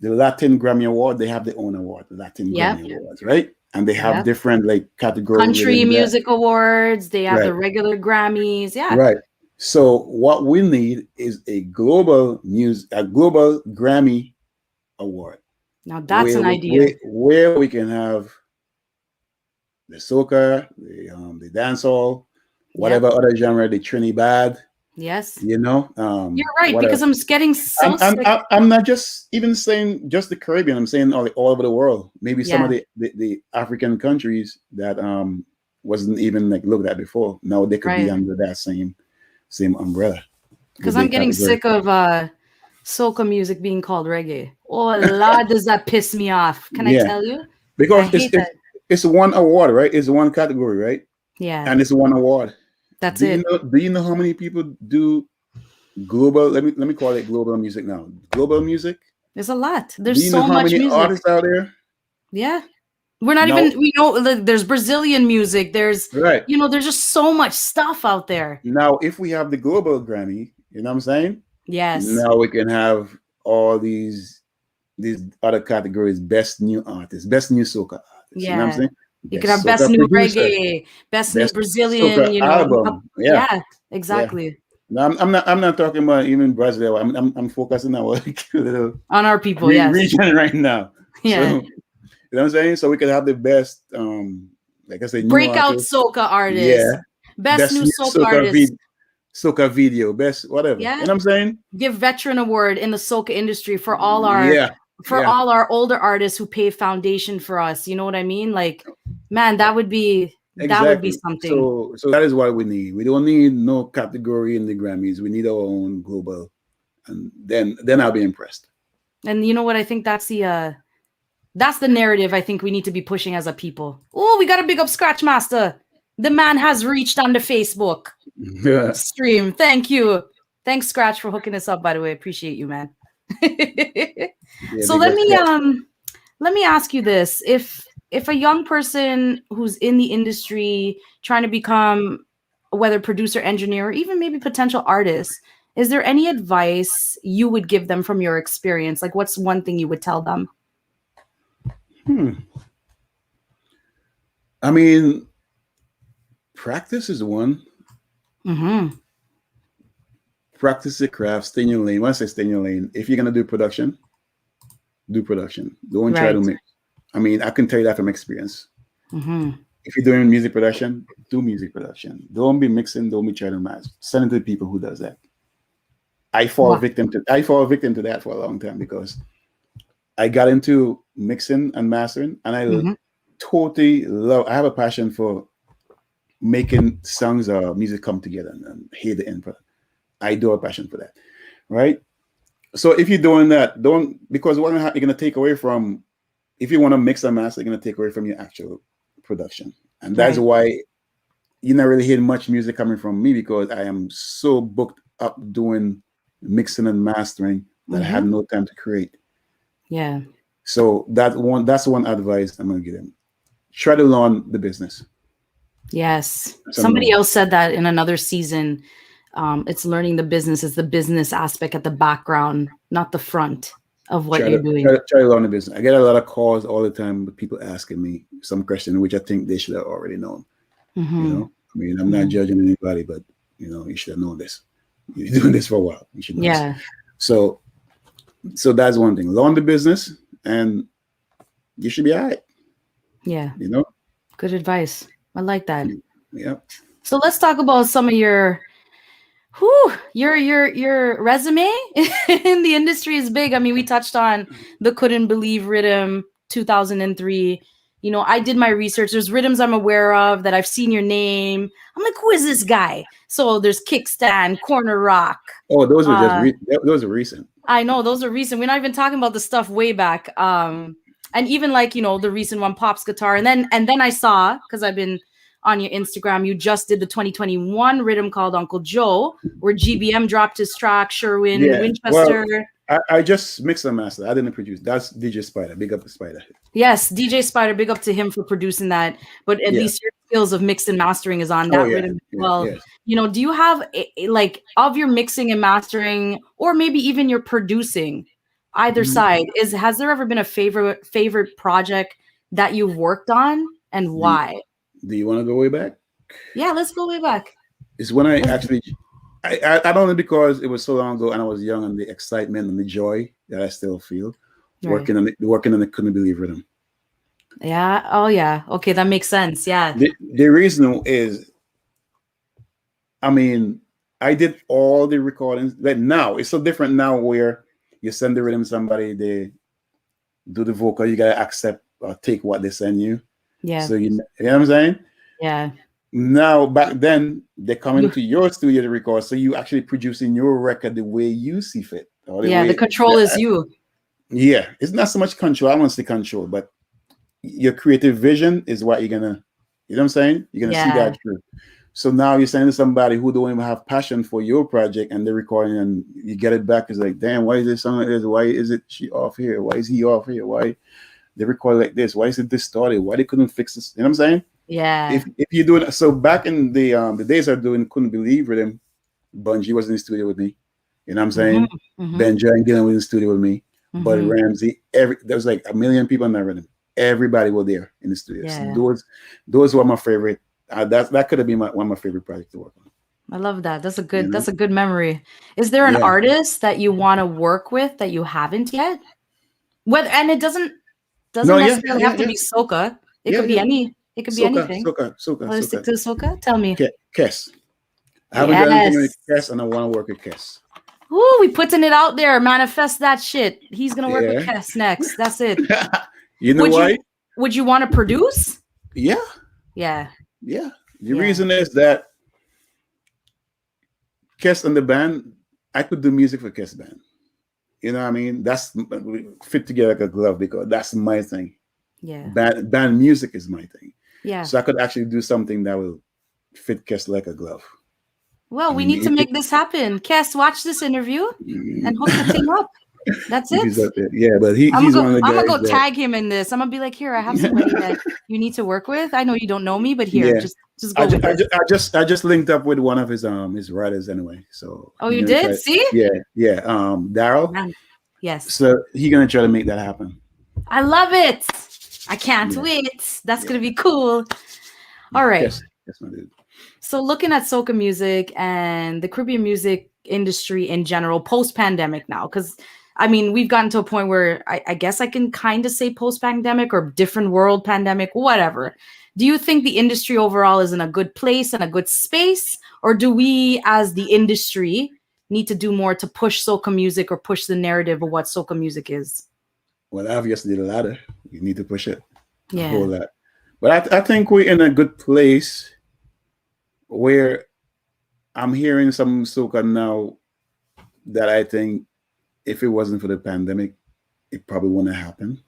Latin Grammy Award. They have their own award, Latin Grammy Awards, right? And they have different like categories. Country music awards. They have the regular Grammys. Yeah. Right. So what we need is a global Grammy award. Now that's an idea. Where we can have the soca, the dancehall, whatever other genre, the Trinidad. Yes. You know. You're right, because I'm getting so sick. I'm not just even saying just the Caribbean. I'm saying all over the world. Maybe some of the African countries that wasn't even like looked at before. Now they could be under that same umbrella. Because I'm getting sick of soca music being called reggae. Oh Lord, does that piss me off? Can I tell you? Because it's one award, right? It's one category, right? Yeah. And it's one award. That's it. Do you know how many people do global? Let me call it global music now. Global music. There's a lot. There's so much music. Artists out there. Yeah. We're not even. We know there's Brazilian music. There's there's just so much stuff out there. Now, if we have the global Grammy, you know what I'm saying? Yes. Now we can have all these other categories: best new artist, best new soca artist. Yeah. You know what I'm saying? You could have best new reggae, best new Brazilian, album. Yeah, exactly. Yeah. No, I'm not talking about even Brazil. I'm focusing on our people, region right now. Yeah. So, you know what I'm saying? So we could have the best, like I said, breakout soca artist. Yeah. Best new soca artist. Soca video, best whatever. Yeah. You know what I'm saying? Give veteran award in the soca industry for all our all our older artists who pay foundation for us. You know what I mean? Like, man, that would be something. So that is what we need. We don't need no category in the Grammys. We need our own global, and then I'll be impressed. And you know what? I think that's the narrative I think we need to be pushing as a people. Oh, we got to big up Scratch Master. The man has reached on the Facebook stream. Thank you. Thanks, Scratch, for hooking us up, by the way. Appreciate you, man. So let me ask you this. If a young person who's in the industry trying to become whether producer, engineer, or even maybe potential artist, is there any advice you would give them from your experience? Like, what's one thing you would tell them? I mean, practice is one. Practice the craft, stay in your lane. When I say stay in your lane, if you're gonna do production, do production. Don't try to mix. I mean, I can tell you that from experience. If you're doing music production, do music production. Don't be mixing. Don't be trying to match. Send it to the people who does that. I fall victim to that for a long time because I got into mixing and mastering, and I totally love. I have a passion for making songs or music come together and hear the input. I do have a passion for that, right? So if you're doing that, because what you're going to take away from, if you want to mix and master, you're going to take away from your actual production. And that's why you're not really hearing much music coming from me, because I am so booked up doing mixing and mastering that I have no time to create. Yeah. So that's one advice I'm going to give them. Try to learn the business. Yes. So Somebody no, else said that in another season. It's learning the business. It's the business aspect at the background, not the front of what you're doing. try to learn the business. I get a lot of calls all the time with people asking me some question which I think they should have already known. You know, I mean, I'm not judging anybody, but you should have known this. You're doing this for a while. You should know this. Yeah. So that's one thing. Learn the business, and you should be all right. Yeah. You know. Good advice. I like that. Yeah. So let's talk about some of your resume in the industry is big. I mean, we touched on the Couldn't Believe rhythm 2003. I did my research. There's rhythms I'm aware of that I've seen your name. I'm like, who is this guy? So there's kickstand, corner rock. Oh, those were those are recent. I know those are recent. We're not even talking about the stuff way back. And even like, the recent one, Pop's Guitar. And then I saw, because I've been on your Instagram, you just did the 2021 rhythm called Uncle Joe, where GBM dropped his track, Sherwin, Winchester. Well, I just mixed and mastered. I didn't produce. That's DJ Spider. Big up to Spider. Yes, DJ Spider. Big up to him for producing that. But at least your skills of mix and mastering is on that rhythm as well. Yes. Do you have like of your mixing and mastering, or maybe even your producing, either side? Has there ever been a favorite project that you've worked on, and why? Do you want to go way back? Yeah, let's go way back. It's when I actually, I don't know, because it was so long ago and I was young, and the excitement and the joy that I still feel working on the Couldn't Believe rhythm. Yeah. Oh yeah. Okay, that makes sense. Yeah. The reason is, I mean, I did all the recordings. But now it's so different now, where you send the rhythm to somebody, they do the vocal, you gotta accept or take what they send you. Yeah. So you know what I'm saying? Yeah. Now, back then, they come into your studio to record, so you actually producing your record the way you see fit. The control is you. Yeah, it's not so much control. I want to say control, but your creative vision is what you're gonna. You know what I'm saying? You're gonna see that through. So now you're saying to somebody who don't even have passion for your project, and they're recording, and you get it back. It's like, damn, why is this song like this? Why is it she off here? Why is he off here? Why they record like this? Why is it distorted? Why they couldn't fix this? You know what I'm saying? Yeah. If you're doing so, back in the days I doing Couldn't Believe rhythm, Bungie was in the studio with me. You know what I'm saying? Benja and Gillen was in the studio with me. Buddy Ramsey, there was like a million people in that rhythm. Everybody was there in the studio. Yeah. So those were my favorite. That could have been one of my favorite projects to work on. I love that. That's a good memory. Is there an artist that you want to work with that you haven't yet? And it doesn't necessarily have to be soca. It could be any. It could be anything. Soca. Let's stick to soca. Tell me. Kes. I haven't done anything with Kes, and I want to work with Kes. Ooh, we putting it out there. Manifest that shit. He's gonna work with Kes next. That's it. You know why? Would you want to produce? Yeah. Yeah. Yeah. The reason is that Kes and the band, I could do music for Kes band. You know what I mean? That's fit together like a glove, because that's my thing. Yeah. Band music is my thing. Yeah. So I could actually do something that will fit Kes like a glove. Well, we need to make this happen. Kes, watch this interview and hook the thing up. That's it. Yeah, but he's one of the guys. I'm gonna go tag him in this. I'm gonna be like, here, I have somebody that you need to work with. I know you don't know me, but here, just go with it. I just linked up with one of his writers anyway. So you did? See? Yeah. Daryl. Yes. So he's gonna try to make that happen. I love it. I can't wait. That's gonna be cool. All right. Yes, my dude. So looking at soca music and the Caribbean music industry in general, post-pandemic now, because I mean, we've gotten to a point where I guess I can kind of say post-pandemic or different world pandemic, whatever. Do you think the industry overall is in a good place and a good space? Or do we, as the industry, need to do more to push soca music or push the narrative of what soca music is? Well, obviously the latter. You need to push it. Yeah. A whole lot. But I think we're in a good place where I'm hearing some soca now that I think if it wasn't for the pandemic, it probably wouldn't happen.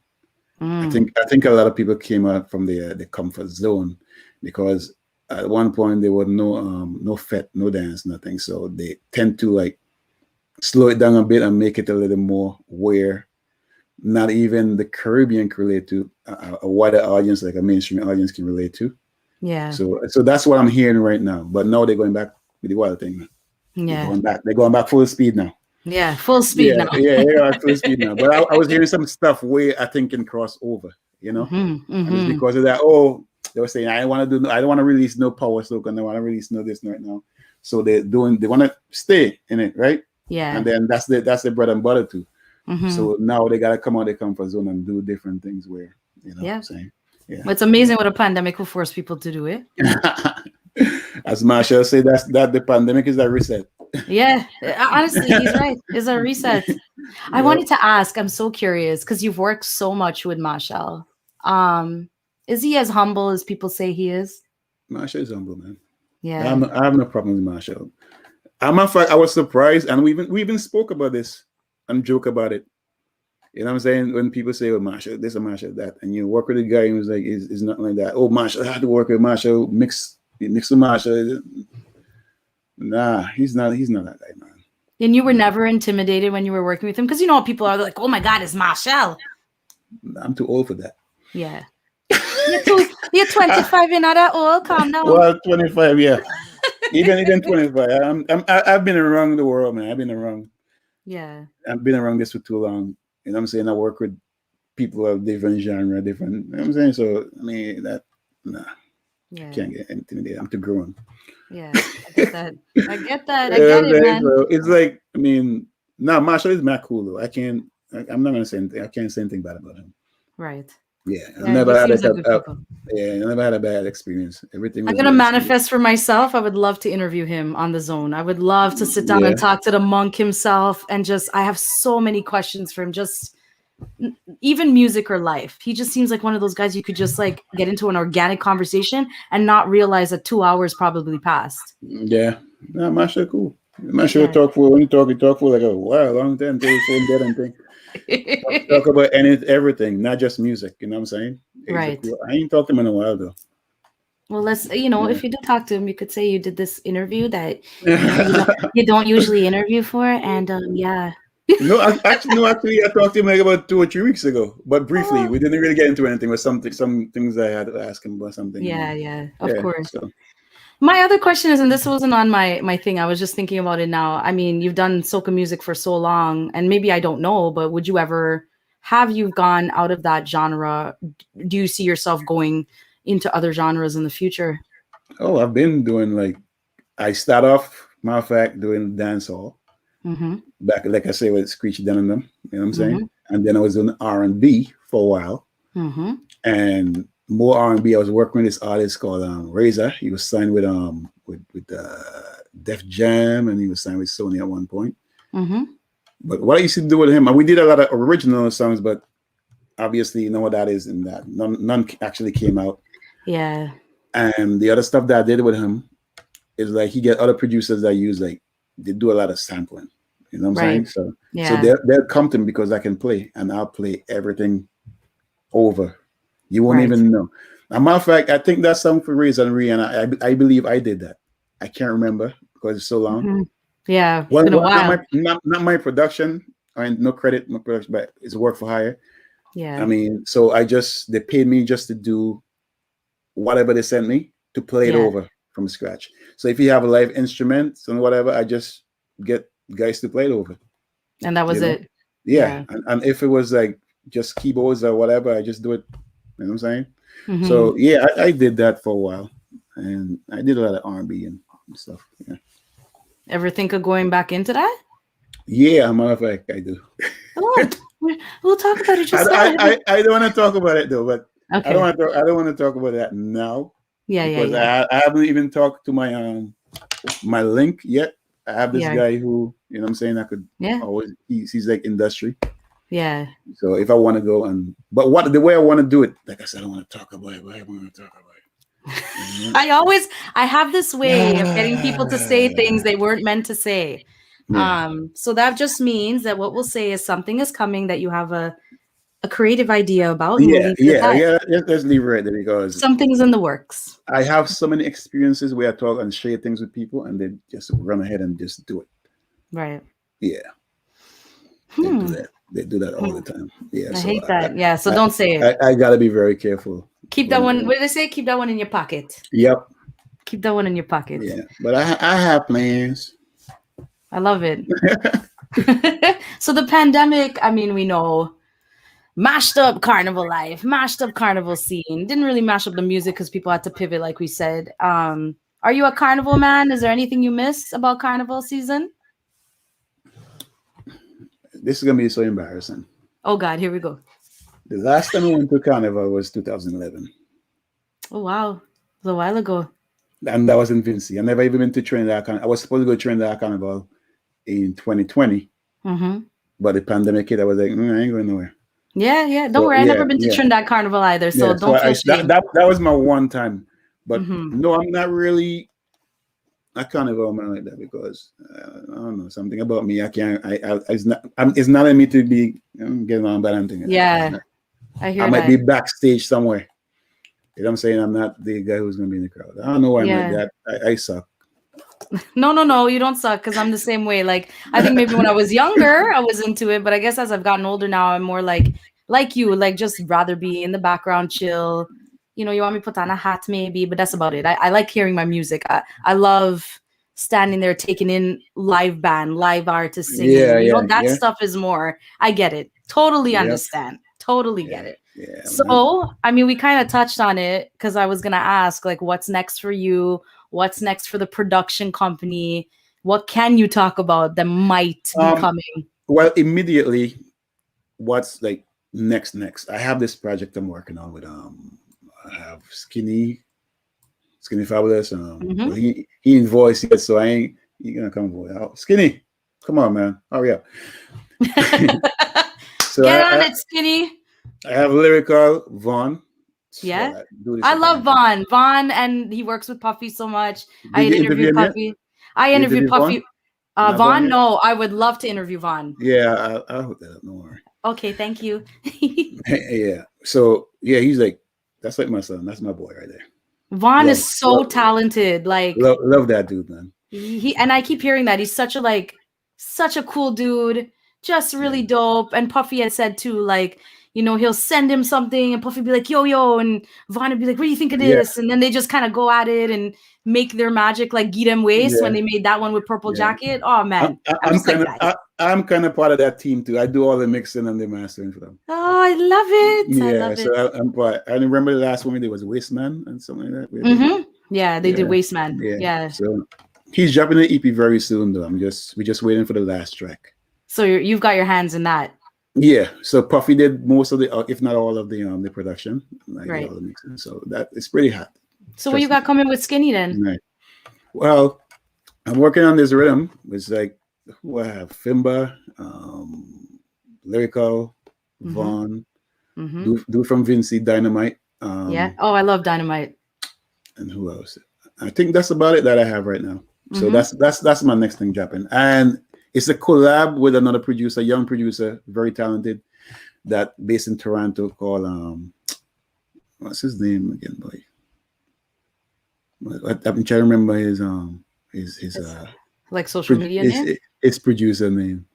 I think a lot of people came out from the comfort zone, because at one point there was no fete, no dance, nothing. So they tend to like slow it down a bit and make it a little more where not even the Caribbean can relate to, a wider audience, like a mainstream audience, can relate to. Yeah. So that's what I'm hearing right now. But now they're going back with the wild thing. Yeah. They're going back full speed now. Yeah, full speed now. They are full speed now. But I was hearing some stuff where I think can cross over, you know. And it's because of that. Oh, they were saying I don't want to release no power soca, and I want to release no this right now. So they want to stay in it, right? Yeah. And then that's the bread and butter too. So now they gotta come out of their comfort zone and do different things where, you know what I'm saying? Yeah. It's amazing what a pandemic will force people to do it. As Marshall said, that the pandemic is a reset. Yeah, honestly, he's right. It's a reset. I wanted to ask, I'm so curious because you've worked so much with Marshall. Is he as humble as people say he is? Marshall is humble, man. Yeah. I have no problem with Marshall. I'm in fact, I was surprised, and we even spoke about this and joke about it. You know what I'm saying? When people say, "Oh, Marshall, this or Marshall that," and you work with a guy who's like, "Is nothing like that." Oh, Marshall, I had to work with Marshall. Mix with Marshall. Nah, he's not that guy, man. And you were never intimidated when you were working with him, because you know people are like, "Oh my God, it's Marshall." I'm too old for that. Yeah, you're 25. You're not that old. Calm down. Well, 25, yeah. even 25. I've been around the world, man. I've been around. Yeah. I've been around this for too long. You know what I'm saying? I work with people of different genre, different. You know what I'm saying? So I mean Yeah. Can't get intimidated. I'm too grown. Yeah, I get that. I get it, man. So it's like, I mean, Marshall is mad cool though. I'm not gonna say anything. I can't say anything bad about him. Right. Yeah, Yeah, I never had I never had a bad experience. Everything. I'm gonna manifest for myself. I would love to interview him on the Zone. I would love to sit down and talk to the monk himself, and I have so many questions for him. Just even music or life. He just seems like one of those guys you could just like get into an organic conversation and not realize that 2 hours probably passed. Yeah, Marshall cool. Marshall talk for when you talk for like a long time until you phone dead and thing. Talk about everything, not just music. You know what I'm saying? Right. I ain't talked to him in a while though. Well, if you do talk to him, you could say you did this interview that you don't usually interview for, and yeah. Actually, I talked to him like about 2 or 3 weeks ago, but briefly. We didn't really get into anything. With some things I had to ask him about something. Yeah, of course. So. My other question is, and this wasn't on my thing, I was just thinking about it now. I mean, you've done soca music for so long, and maybe I don't know, but would you ever have you gone out of that genre? Do you see yourself going into other genres in the future? Oh, I've been doing I start off, matter of fact, doing dancehall. Back, like I say, with Screechy Denim, you know what I'm saying? And then I was doing R&B for a while. And more R&B. I was working with this artist called Razor. He was signed with Def Jam, and he was signed with Sony at one point. But what I used to do with him, and we did a lot of original songs, but obviously you know what that is, and that none actually came out. Yeah. And the other stuff that I did with him is like he get other producers that use they do a lot of sampling. You know what I'm saying? So they'll come to me because I can play, and I'll play everything over. You won't even know. As a matter of fact, I think that song for Razor and Rihanna, I believe I did that. I can't remember because it's so long. Yeah, it's been a while. Not my production, and no credit, no production, but it's work for hire. Yeah. I mean, so they paid me just to do whatever they sent me to play it over from scratch. So if you have a live instrument and whatever, I just get guys to play it over. And that was it. Yeah. And if it was like just keyboards or whatever, I just do it. You know what I'm saying? So yeah, I did that for a while, and I did a lot of R&B and stuff. Yeah. Ever think of going back into that? Yeah, as a matter of fact, I do. Oh, we'll talk about it. I don't want to talk about it though, but okay. I don't want to talk about that now. Because I haven't even talked to my link yet. I have this guy who, you know what I'm saying, I could always, he's like industry. Yeah. So if I want to go but the way I want to do it, like I said, I don't want to talk about it, but I want to talk about it. I have this way of getting people to say things they weren't meant to say. Yeah. So that just means that what we'll say is something is coming that you have a creative idea about. Let's leave it right there because something's in the works. I have so many experiences where I talk and share things with people, and they just run ahead and just do it. Right. Yeah. They do that. They do that all the time. Yeah. I hate that. So don't say it. I gotta be very careful. Keep that one. What did they say? Keep that one in your pocket. Yep. Keep that one in your pocket. Yeah, but I have plans. I love it. So the pandemic, I mean, we know, mashed up Carnival life, mashed up Carnival scene. Didn't really mash up the music because people had to pivot, like we said. Are you a Carnival man? Is there anything you miss about Carnival season? This is gonna be so embarrassing. Oh God, here we go. The last time I went to Carnival was 2011. Oh wow, it was a while ago. And that was in Vincent. I never even been to Trinidad. I was supposed to go to Trinidad Carnival in 2020, but the pandemic hit. I was like, I ain't going nowhere. Yeah. Don't worry, I've never been to Trinidad Carnival either, so don't feel shame. That was my one time. But no, I'm not really a Carnival man like that because I don't know, something about me. I can't. It's not in me to be getting on bad anything. Yeah, I hear. I might be backstage somewhere. You know what I'm saying? I'm not the guy who's gonna be in the crowd. I don't know why I'm like that. I suck. No, you don't suck because I'm the same way. Like, I think maybe when I was younger, I was into it, but I guess as I've gotten older now, I'm more like you, like just rather be in the background, chill. You know, you want me to put on a hat maybe, but that's about it. I like hearing my music. I love standing there taking in live band, live artists singing. That stuff is more. I get it. Totally understand. Totally get it. Yeah, so, I mean, we kind of touched on it because I was going to ask, like, what's next for you? What's next for the production company? What can you talk about that might be coming? Well, immediately, what's like next? I have this project I'm working on with I have Skinny Fabulous. Well, he invoiced it, so I ain't. He gonna come out. Skinny, come on, man, hurry up. So get on it, Skinny. I have Lyrical Vaughn. Yeah, I love Vaughn. And he works with Puffy so much. I interviewed Puffy. I interviewed Puffy. Vaughn? No, I would love to interview Vaughn. Yeah, I hope that. No worry. Okay, thank you. Yeah. So yeah, he's like, that's like my son. That's my boy right there. Vaughn is so talented. Like, love that dude, man. He and I keep hearing that he's such a cool dude, just really dope. And Puffy had said too, like, you know, he'll send him something and Puffy be like, yo, and Vaughn would be like, what do you think of this? And then they just kind of go at it and make their magic, like Get 'em Waste when they made that one with Purple Jacket. Oh man, I'm kind of part of that team too. I do all the mixing and the mastering for them. Oh, I love it. Yeah, I love it. I'm part. I remember the last one we did was Wasteman and something like that. Yeah, they did Wasteman. Yeah. So he's dropping the EP very soon though. We're just waiting for the last track. So you've got your hands in that. Yeah, so Puffy did most of the, if not all of the production, like all the mixing. So that it's pretty hot. So what you got coming with Skinny then? Right. Well, I'm working on this rhythm. It's like who I have: Fimba, Lyrical, Vaughn, do from Vincent, Dynamite. Yeah. Oh, I love Dynamite. And who else? I think that's about it that I have right now. So that's my next thing dropping. And it's a collab with another producer, young producer, very talented, that based in Toronto called what's his name again, boy? I'm trying to remember his like social media name. His producer name.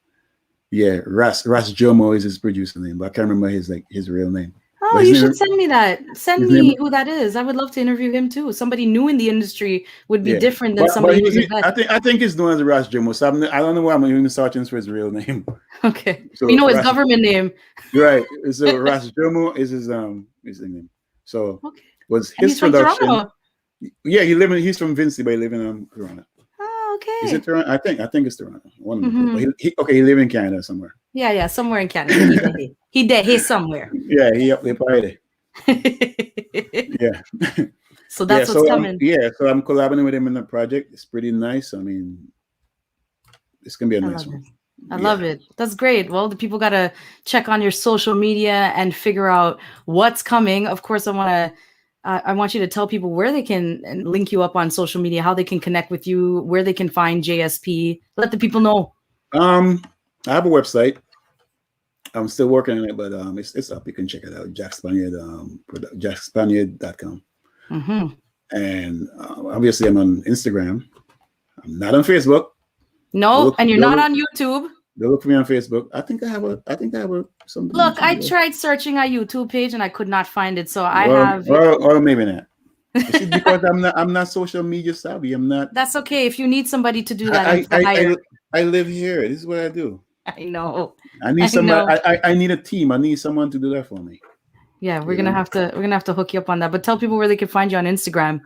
Yeah, Ras Jomo is his producer name, but I can't remember his real name. Oh, you should send me that. Send me who that is. I would love to interview him too. Somebody new in the industry would be different than somebody who's I think he's known as Ras Jomo. So I don't know why I'm even searching for his real name. Okay, so, you know his government name. Right. So Ras Jomo is his name. So was his production. Yeah, he's from Vincent, but he lives in Toronto. Oh, okay. Is it Toronto? I think it's Toronto. One of them. But he lives in Canada somewhere. Yeah, somewhere in Canada. He's somewhere. Yeah, he up there party. Yeah. So that's what's coming. So I'm collaborating with him in the project. It's pretty nice. I mean, it's gonna be a nice one. I love it. That's great. Well, the people gotta check on your social media and figure out what's coming. Of course, I want you to tell people where they can link you up on social media, how they can connect with you, where they can find JSP. Let the people know. I have a website. I'm still working on it, but it's up. You can check it out. Jack Spaniard, jackspaniard.com. And obviously I'm on Instagram. I'm not on Facebook. No, and you're not on YouTube. They look for me on Facebook. I think I have something. Look, I tried searching our YouTube page and I could not find it. So I well, have. or maybe not. It's because I'm not social media savvy. I'm not. That's okay. If you need somebody to do that, I live here. This is what I do. I know. I need somebody. I need a team. I need someone to do that for me. Yeah, we're gonna have to hook you up on that. But tell people where they can find you on Instagram.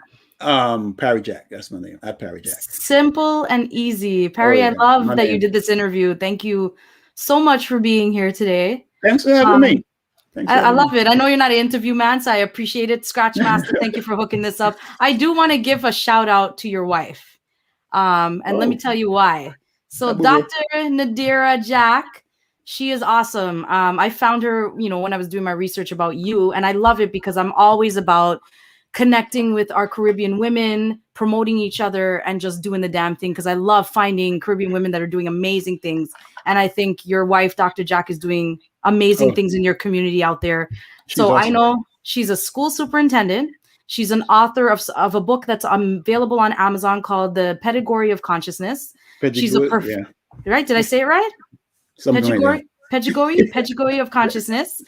Parry Jack. That's my name. At Parry Jack. Simple and easy. Parry, I love that you did this interview. Thank you so much for being here today. Thanks for having me. I love it. I know you're not an interview man, so I appreciate it. Scratch Master, thank you for hooking this up. I do want to give a shout out to your wife. And let me tell you why. So Dr. Nadira Jack, she is awesome. I found her, when I was doing my research about you, and I love it because I'm always about connecting with our Caribbean women, promoting each other, and just doing the damn thing, because I love finding Caribbean women that are doing amazing things. And I think your wife, Dr. Jack, is doing amazing things in your community out there. So awesome. I know she's a school superintendent. She's an author of a book that's available on Amazon called The Pedagogy of Consciousness. She's right? Did I say it right? Pedagogy of Consciousness.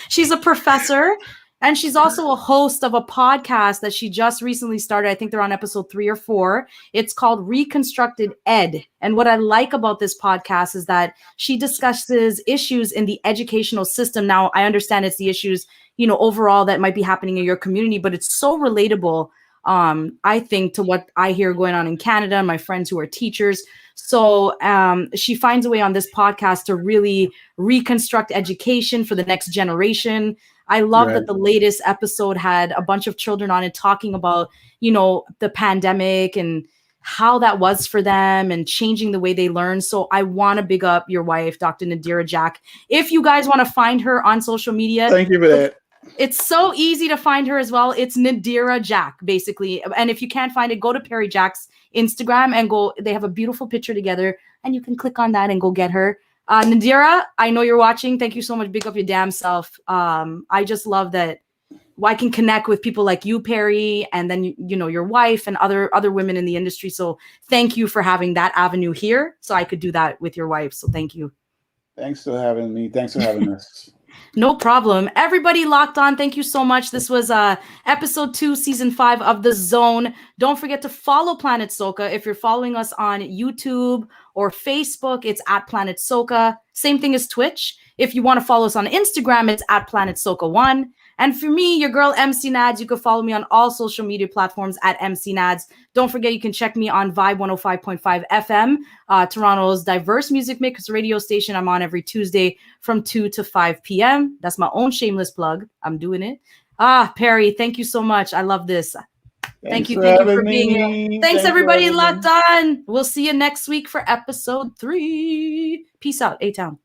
She's a professor. And she's also a host of a podcast that she just recently started. I think they're on episode 3 or 4. It's called Reconstructed Ed. And what I like about this podcast is that she discusses issues in the educational system. Now, I understand it's the issues, overall that might be happening in your community, but it's so relatable, I think, to what I hear going on in Canada and my friends who are teachers. So she finds a way on this podcast to really reconstruct education for the next generation. I love that the latest episode had a bunch of children on it talking about, the pandemic and how that was for them and changing the way they learn. So I want to big up your wife, Dr. Nadira Jack. If you guys want to find her on social media. Thank you for that. It's so easy to find her as well. It's Nadira Jack, basically. And if you can't find it, go to Parry Jack's Instagram and they have a beautiful picture together and you can click on that and go get her. Nadira, I know you're watching. Thank you so much. Big up your damn self. I just love that I can connect with people like you, Parry, and then, your wife and other women in the industry. So thank you for having that avenue here so I could do that with your wife. So thank you. Thanks for having me. Thanks for having us. No problem. Everybody locked on. Thank you so much. This was episode 2, season 5 of The Zone. Don't forget to follow Planet Soca. If you're following us on YouTube or Facebook, it's at Planet Soca. Same thing as Twitch. If you want to follow us on Instagram, it's at Planet Soca1. And for me, your girl MCNadzzz, you can follow me on all social media platforms at MCNadzzz. Don't forget, you can check me on Vibe 105.5 FM, Toronto's diverse music mix radio station. I'm on every Tuesday from 2 to 5 p.m. That's my own shameless plug. I'm doing it. Parry, thank you so much. I love this. Thank you for being here. Thanks everybody locked on. We'll see you next week for episode 3. Peace out, A-Town.